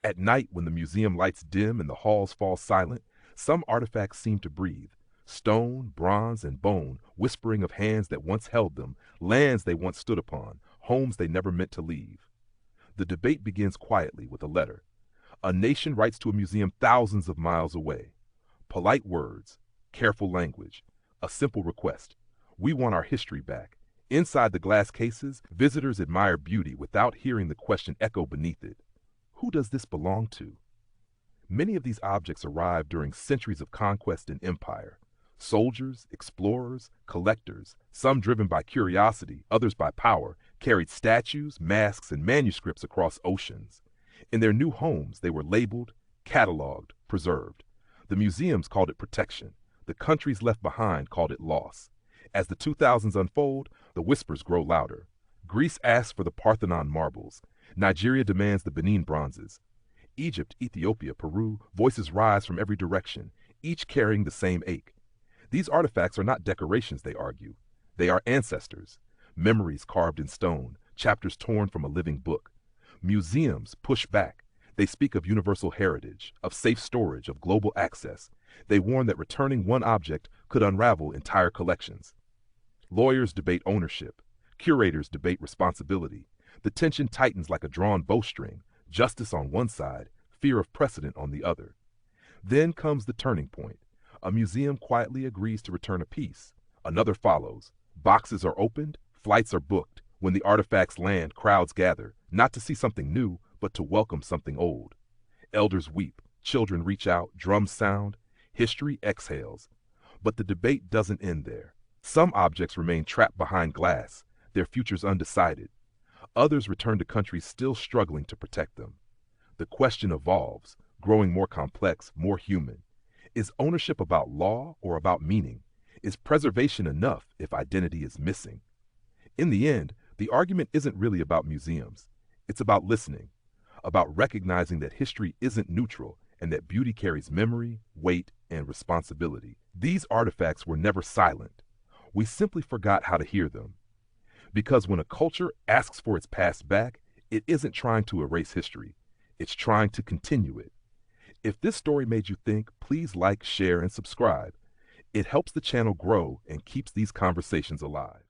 At night, when the museum lights dim and the halls fall silent, some artifacts seem to breathe. Stone, bronze, and bone, whispering of hands that once held them, lands they once stood upon, homes they never meant to leave. The debate begins quietly with a letter. A nation writes to a museum thousands of miles away. Polite words, careful language, a simple request. We want our history back. Inside the glass cases, visitors admire beauty without hearing the question echo beneath it. Who does this belong to? Many of these objects arrived during centuries of conquest and empire. Soldiers, explorers, collectors, some driven by curiosity, others by power, carried statues, masks, and manuscripts across oceans. In their new homes, they were labeled, cataloged, preserved. The museums called it protection. The countries left behind called it loss. As the 2000s unfold, the whispers grow louder. Greece asks for the Parthenon marbles. Nigeria demands the Benin bronzes. Egypt, Ethiopia, Peru, voices rise from every direction, each carrying the same ache. These artifacts are not decorations, they argue. They are ancestors, memories carved in stone, chapters torn from a living book. Museums push back. They speak of universal heritage, of safe storage, of global access. They warn that returning one object could unravel entire collections. Lawyers debate ownership. Curators debate responsibility. The tension tightens like a drawn bowstring, justice on one side, fear of precedent on the other. Then comes the turning point. A museum quietly agrees to return a piece. Another follows. Boxes are opened, flights are booked. When the artifacts land, crowds gather, not to see something new, but to welcome something old. Elders weep, children reach out, drums sound, history exhales. But the debate doesn't end there. Some objects remain trapped behind glass, their futures undecided. Others return to countries still struggling to protect them. The question evolves, growing more complex, more human. Is ownership about law or about meaning? Is preservation enough if identity is missing? In the end, the argument isn't really about museums. It's about listening, about recognizing that history isn't neutral and that beauty carries memory, weight, and responsibility. These artifacts were never silent. We simply forgot how to hear them. Because when a culture asks for its past back, it isn't trying to erase history. It's trying to continue it. If this story made you think, please like, share, and subscribe. It helps the channel grow and keeps these conversations alive.